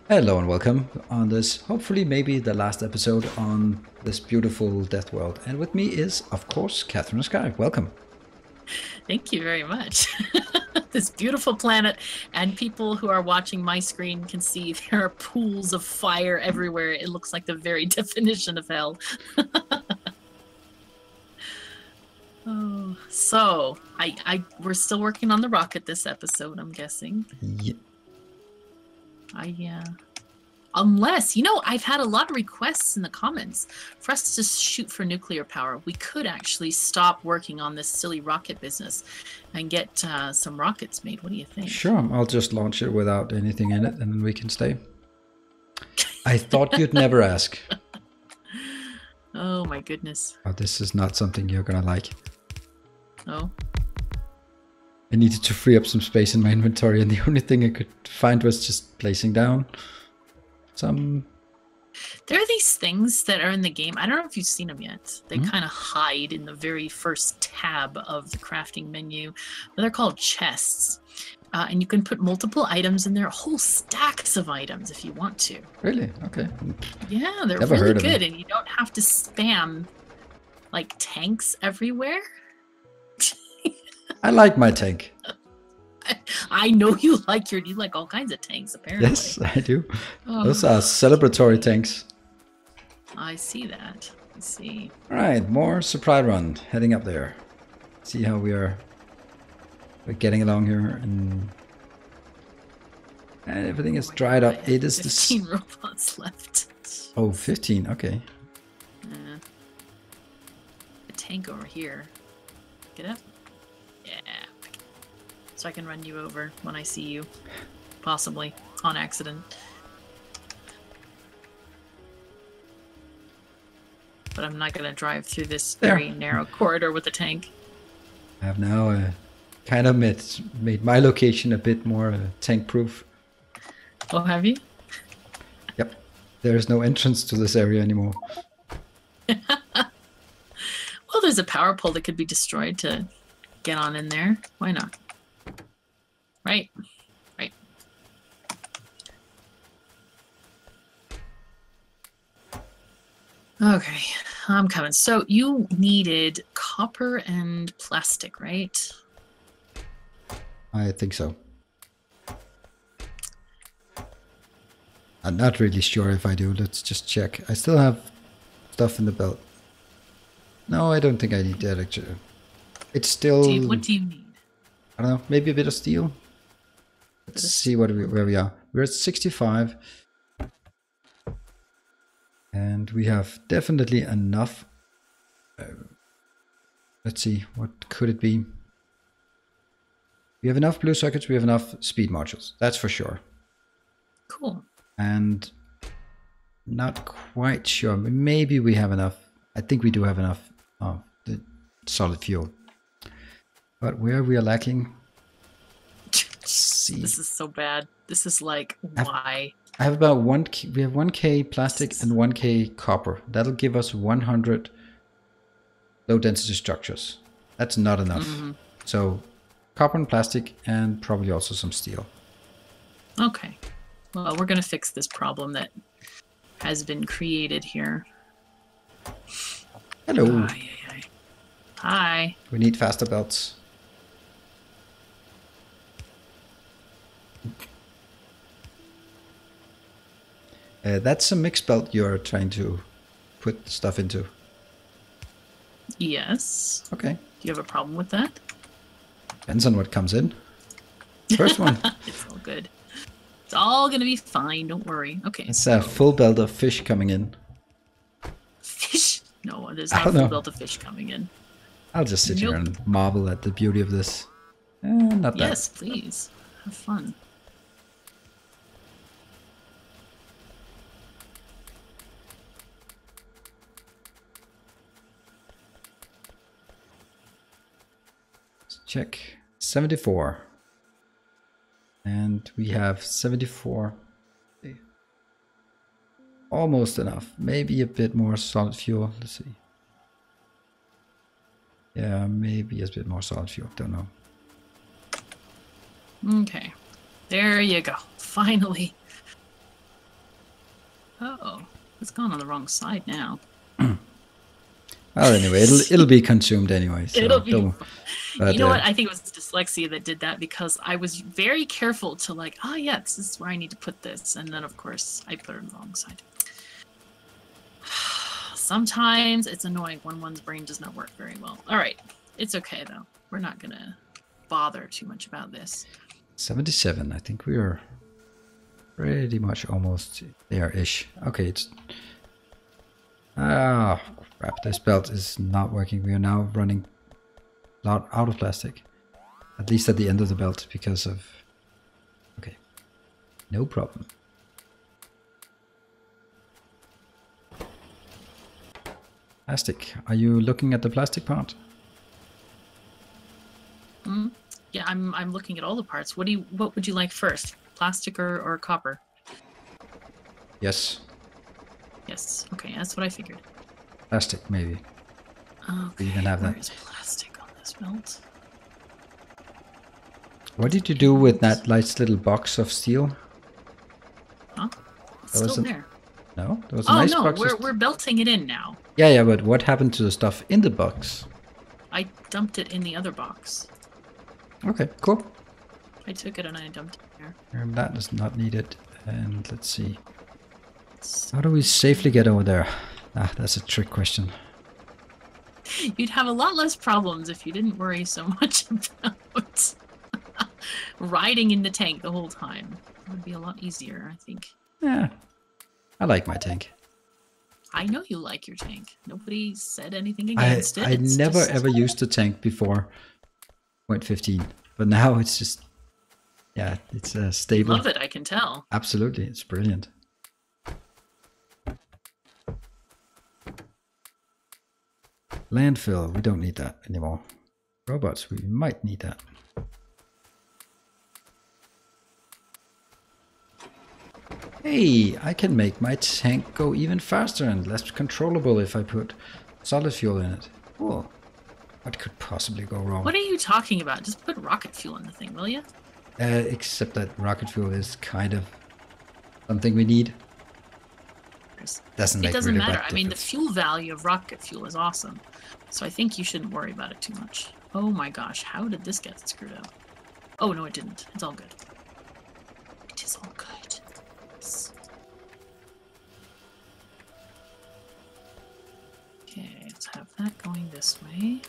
Hello and welcome on this, hopefully maybe the last episode on this beautiful death world. And with me is, of course, KatherineOfSky. Welcome. Thank you very much. This beautiful planet, and people who are watching my screen can see there are pools of fire everywhere. It looks like the very definition of hell. Oh, so we're still working on the rocket this episode, I'm guessing. Yeah. Unless, I've had a lot of requests in the comments for us to shoot for nuclear power. We could actually stop working on this silly rocket business and get some rockets made. What do you think? Sure, I'll just launch it without anything in it and then we can stay. I thought you'd never ask. Oh my goodness. Oh, this is not something you're gonna like. Oh. I needed to free up some space in my inventory and the only thing I could find was just placing down some... There are these things that are in the game. I don't know if you've seen them yet. They kind of hide in the very first tab of the crafting menu. But they're called chests. And you can put multiple items in there, whole stacks of items if you want to. Really? Okay. Yeah, they're Never really heard of good. them. And you don't have to spam like tanks everywhere. I like my tank. I know you like all kinds of tanks, apparently. Yes, I do. Oh, Those are celebratory tanks. I see that. I see. All right, more supply run heading up there. See how we're getting along here, and everything is dried up. It is 15 robots left. Oh, 15. Okay. A tank over here. Get up. Yeah. So I can run you over when I see you. Possibly. On accident. But I'm not going to drive through this very narrow corridor with a tank. I have now kind of made my location a bit more tank-proof. Oh, have you? Yep. There is no entrance to this area anymore. Well, there's a power pole that could be destroyed to get on in there. Why not? Right. Right. Okay, I'm coming. So you needed copper and plastic, right? I think so. I'm not really sure if I do. Let's just check. I still have stuff in the belt. No, I don't think I need that actually. It's still... What do you need? I don't know, maybe a bit of steel. Let's see where we are. We're at 65. And we have definitely enough. Let's see, what could it be? We have enough blue sockets, we have enough speed modules. That's for sure. Cool. And not quite sure. Maybe we have enough. I think we do have enough of the solid fuel. But where we are lacking... See. This is so bad. This is like, why? I have about 1K, we have 1K plastic and 1K copper. That'll give us 100 low density structures. That's not enough. So copper and plastic and probably also some steel. Okay. Well, we're going to fix this problem that has been created here. Hello. Hi. We need faster belts. That's a mixed belt you're trying to put stuff into. Yes. Okay. Do you have a problem with that? Depends on what comes in. First one. It's all good. It's all going to be fine. Don't worry. Okay. It's a full belt of fish coming in. Fish? No, there's not a full belt of fish coming in. I'll just sit here and marvel at the beauty of this. Not bad. Yes, please. Have fun. Check 74, and we have 74. Almost enough. Maybe a bit more solid fuel. Let's see. Yeah, maybe a bit more solid fuel. Don't know. Okay. There you go. Finally. Oh, it's gone on the wrong side now. Well, anyway, it'll be consumed anyway. So It'll be. But, you know what? I think it was dyslexia that did that because I was very careful to like, oh yeah, this is where I need to put this, and then of course I put it on the wrong side. Sometimes it's annoying when one's brain does not work very well. All right, it's okay though. We're not gonna bother too much about this. 77. I think we are pretty much almost there-ish. Okay, it's... Ah, crap. This belt is not working. We are now running out of plastic. At least at the end of the belt because of... Okay. No problem. Plastic. Are you looking at the plastic part? Yeah, I'm looking at all the parts. What would you like first? Plastic or copper? Yes. Yes. Okay, that's what I figured. Plastic, maybe. Okay, you can have where that. is plastic on this belt? What did you do with that nice little box of steel? Huh? It's still there. No? There was a nice box. We're belting it in now. Yeah, but what happened to the stuff in the box? I dumped it in the other box. Okay, cool. I took it and I dumped it there. That is not needed. And let's see. How do we safely get over there? Ah, that's a trick question. You'd have a lot less problems if you didn't worry so much about riding in the tank the whole time. It would be a lot easier, I think. Yeah, I like my tank. I know you like your tank. Nobody said anything against it. I never ever used the tank before 0.15, but now it's just, yeah, it's stable. You love it, I can tell. Absolutely, it's brilliant. Landfill, we don't need that anymore. Robots, we might need that. Hey, I can make my tank go even faster and less controllable if I put solid fuel in it. Cool. What could possibly go wrong? What are you talking about? Just put rocket fuel in the thing, will you? Except that rocket fuel is kind of something we need. It doesn't matter. I mean, the fuel value of rocket fuel is awesome. So I think you shouldn't worry about it too much. Oh my gosh, how did this get screwed up? Oh, no, it didn't. It's all good. It is all good. Yes. Okay, let's have that going this way.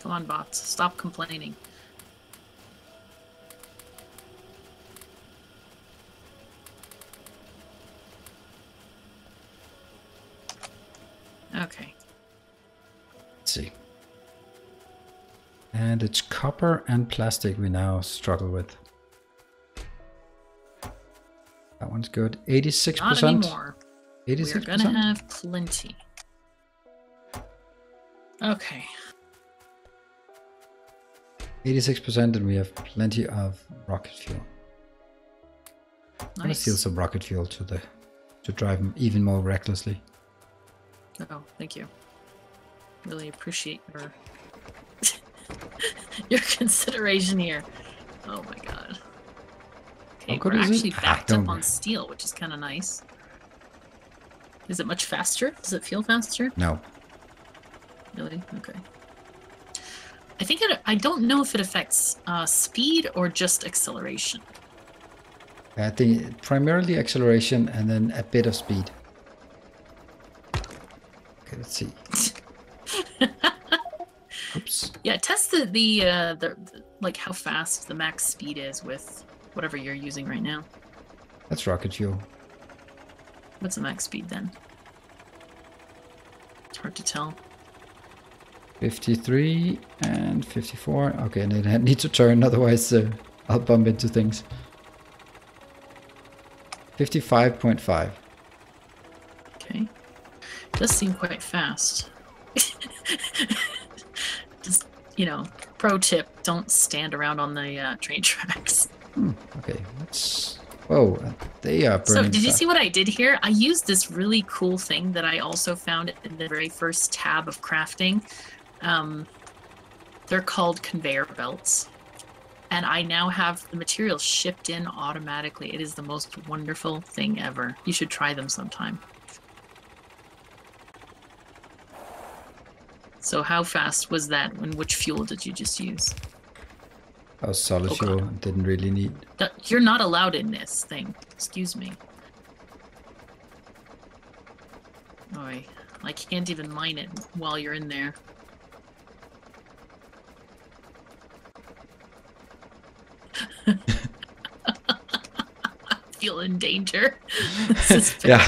Come on, bots. Stop complaining. Okay. Let's see. And it's copper and plastic we now struggle with. That one's good. 86%. Not anymore. 86%. We're gonna have plenty. Okay. 86% and we have plenty of rocket fuel. I'm gonna steal some rocket fuel to drive them even more recklessly. Oh, thank you. Really appreciate your your consideration here. Oh my god. Okay, we're actually backed up on steel, which is kind of nice. Is it much faster? Does it feel faster? No. Really? Okay. I think I don't know if it affects speed or just acceleration. I think primarily acceleration and then a bit of speed. Okay, let's see. Oops. Yeah, test the like how fast the max speed is with whatever you're using right now. That's rocket fuel. What's the max speed then? It's hard to tell. 53 and 54. Okay, and I need to turn, otherwise I'll bump into things. 55.5. Okay. Does seem quite fast. Just, you know, pro tip, don't stand around on the train tracks. Okay, let's... Whoa, they are burning. So did you see what I did here? I used this really cool thing that I also found in the very first tab of crafting. They're called conveyor belts. and I now have the materials shipped in automatically. It is the most wonderful thing ever. You should try them sometime. So how fast was that, and which fuel did you just use? That was solid fuel. Didn't really need. You're not allowed in this thing. Excuse me. Oi. I can't even mine it while you're in there. I feel in danger. This is yeah,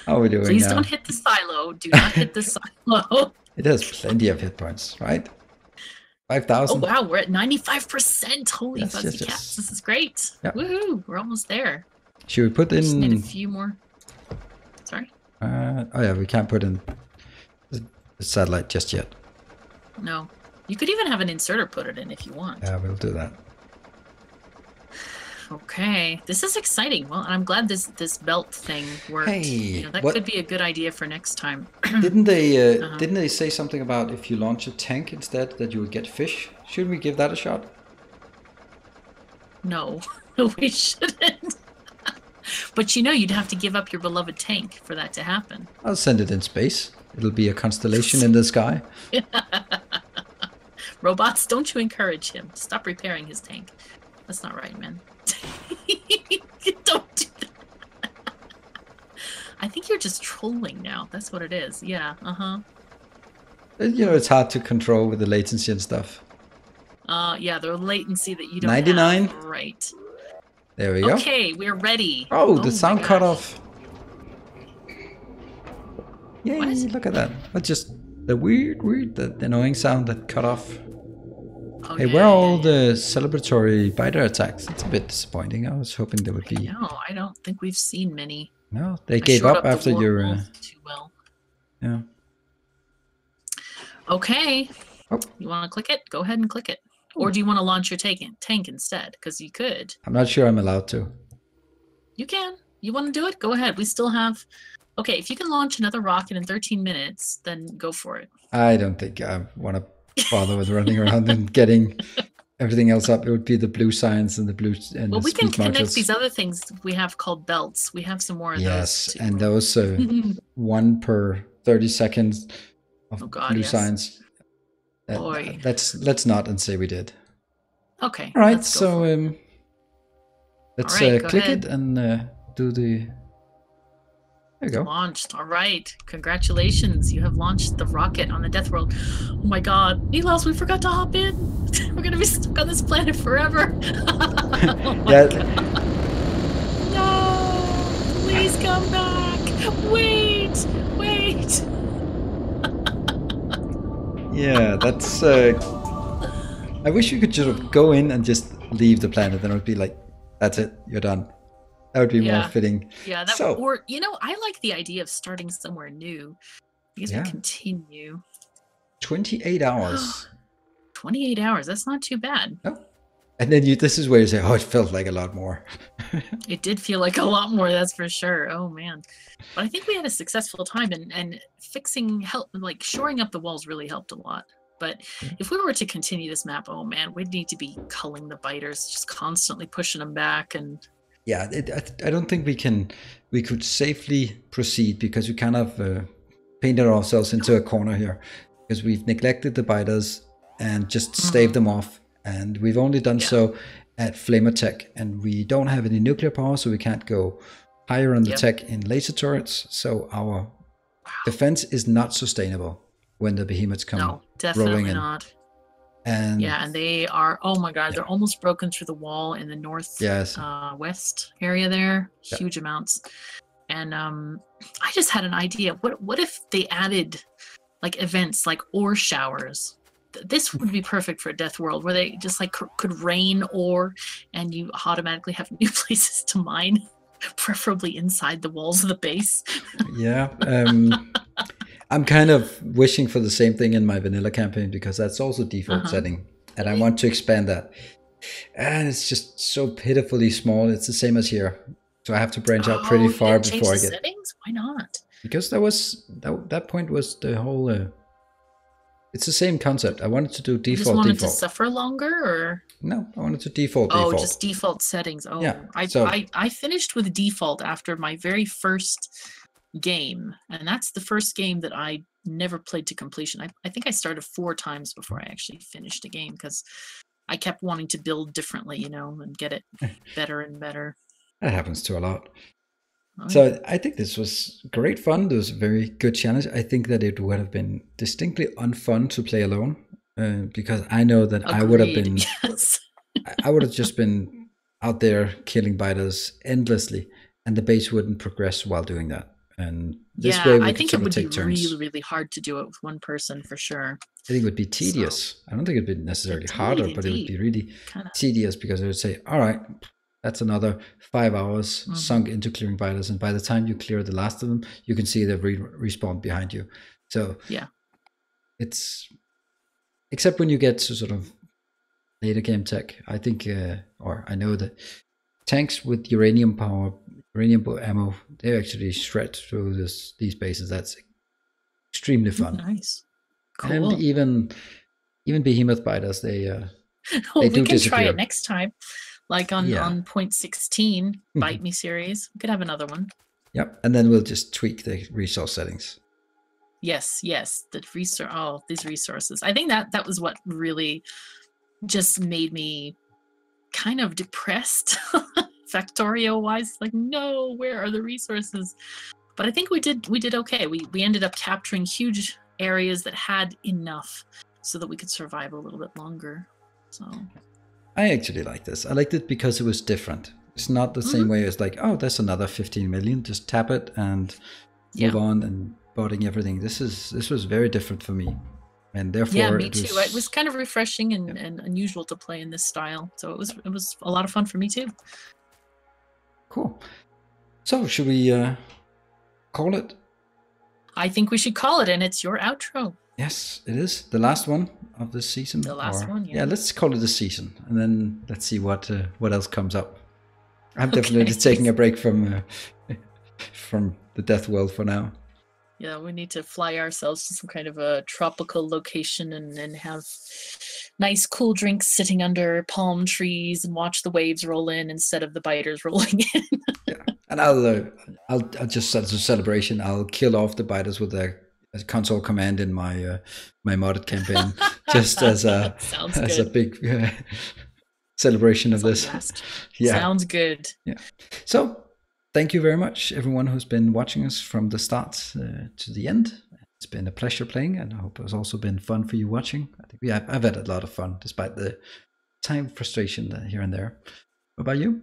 how are we doing Please now? don't hit the silo. Do not hit the silo. It has plenty of hit points, right? 5,000. Oh wow, we're at 95%. Holy Yes, fuzzy yes. cats. This is great. Yep. Woohoo. We're almost there. Should we put Just need a in... few more. Sorry? oh yeah, we can't put in the satellite just yet. No. You could even have an inserter put it in if you want. Yeah, we'll do that. Okay, this is exciting. Well, I'm glad this belt thing worked. Hey, you know, that could be a good idea for next time. Didn't they say something about if you launch a tank instead that you would get fish? Should we give that a shot? No, we shouldn't. But you know, you'd have to give up your beloved tank for that to happen. I'll send it in space. It'll be a constellation in the sky. Robots, don't you encourage him. Stop repairing his tank. That's not right, man. Don't do that. I think you're just trolling now. That's what it is. Yeah, You know, it's hard to control with the latency and stuff. Yeah, the latency that you don't 99? have. Right. There we go. Okay, we're ready. Oh, the sound cut off. Yay, What? look at that. That's just the the annoying sound that cut off. Oh, Hey, yeah, where are all yeah. the celebratory biter attacks? It's a bit disappointing. I was hoping there would be. No, I don't think we've seen many. No, they I gave shored up the after your. walls too well. Yeah. Okay. Oh. You want to click it? Go ahead and click it. Or do you want to launch your tank instead? Because you could. I'm not sure I'm allowed to. You can. You want to do it? Go ahead. We still have... Okay, if you can launch another rocket in 13 minutes, then go for it. I don't think I want to bother with running around and getting everything else up. It would be the blue science and the blue and Well, the we can speed connect modules. these other things we have called belts. We have some more of those. Yes, too. and those 1 per 30 seconds of blue science. Boy. Let's not and say we did. Okay. All right, let's so let's All right, go click ahead. it and do the. There you go. Launched. All right. Congratulations. You have launched the rocket on the Death World. Oh my god. Nilaus, we forgot to hop in. We're going to be stuck on this planet forever. Oh my Yeah. god. No. Please come back. Wait. Yeah, that's. I wish you could just go in and just leave the planet, then it would be like, that's it, you're done. That would be more fitting. Yeah, or you know, I like the idea of starting somewhere new because we continue. 28 hours. 28 hours. That's not too bad. Oh. And then this is where you say, oh, it felt like a lot more. It did feel like a lot more, that's for sure. Oh man. But I think we had a successful time, and shoring up the walls really helped a lot. But if we were to continue this map, oh man, we'd need to be culling the biters, just constantly pushing them back. And yeah, I don't think we could safely proceed because we kind of painted ourselves into a corner here because we've neglected the biters and just staved them off. And we've only done so at Flamer Tech, and we don't have any nuclear power, so we can't go higher on the tech in laser turrets. So our defense is not sustainable when the behemoths come rolling in. No, definitely not. And and they are, oh my god, they're almost broken through the wall in the north west area there. Huge amounts. And I just had an idea. What if they added like events like ore showers? This would be perfect for a Death World where they just like could rain ore and you automatically have new places to mine, preferably inside the walls of the base. Yeah. I'm kind of wishing for the same thing in my vanilla campaign because that's also default setting. And I want to expand that. And it's just so pitifully small. It's the same as here. So I have to branch out pretty far before I get... settings? Why not? Because that point was the whole... It's the same concept. I wanted to do You just default wanted default. to suffer longer, or No, I wanted to default oh, default. just default settings. Oh, Yeah. I finished with default after my very first game, and that's the first game that I never played to completion. I think I started 4 times before I actually finished a game because I kept wanting to build differently, you know, and get it better and better. That happens to a lot. Oh, So yeah. I think this was great fun. It was a very good challenge. I think that it would have been distinctly unfun to play alone because I know that Agreed. I would have been, yes. I would have just been out there killing biters endlessly, and the base wouldn't progress while doing that. And this way, we I could think it sort of would be take turns. really, really hard to do it with one person for sure. I think it would be tedious. So, I don't think it'd be necessarily harder, but it would be really tedious because it would say, all right, that's another 5 hours sunk into clearing biters. And by the time you clear the last of them, you can see they've respawned behind you. So yeah, it's, except when you get to sort of later game tech, I think, or I know that tanks with uranium power, uranium ammo, they actually shred through these bases. That's extremely fun. Nice. Cool. And even behemoth biters, they well, they we do can disappear. Try it next time, like on 0.16 Bite Me series. We could have another one. Yep, and then we'll just tweak the resource settings. Yes, the resource. Oh, these resources. I think that was what really just made me kind of depressed, Factorio wise. Like, no, where are the resources? But I think we did okay. We ended up capturing huge areas that had enough so that we could survive a little bit longer. So I actually like this. I liked it because it was different. It's not the same way as like, oh, there's another 15 million. Just tap it and move on and boarding everything. This was very different for me. And therefore me too. It was kind of refreshing and unusual to play in this style. So it was a lot of fun for me too. Cool. So should we call it? I think we should call it, and it's your outro. Yes, it is. The last one of this season. The last one, yeah. Let's call it a season, and then let's see what else comes up. I'm definitely taking a break from the death world for now. Yeah, we need to fly ourselves to some kind of a tropical location and have nice cool drinks sitting under palm trees and watch the waves roll in instead of the biters rolling in. Yeah, and I'll just as a celebration, I'll kill off the biters with a console command in my my modded campaign, just as a big celebration of this. Yeah, sounds good. Yeah. So thank you very much, everyone who's been watching us from the start to the end. It's been a pleasure playing, and I hope it's also been fun for you watching. I think I've had a lot of fun, despite the time frustration here and there. What about you?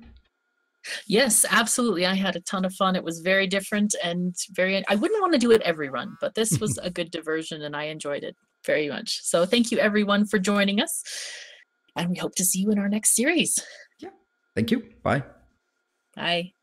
Yes, absolutely. I had a ton of fun. It was very different and I wouldn't want to do it every run, but this was a good diversion and I enjoyed it very much. So thank you everyone for joining us, and we hope to see you in our next series. Yeah. Thank you. Bye. Bye.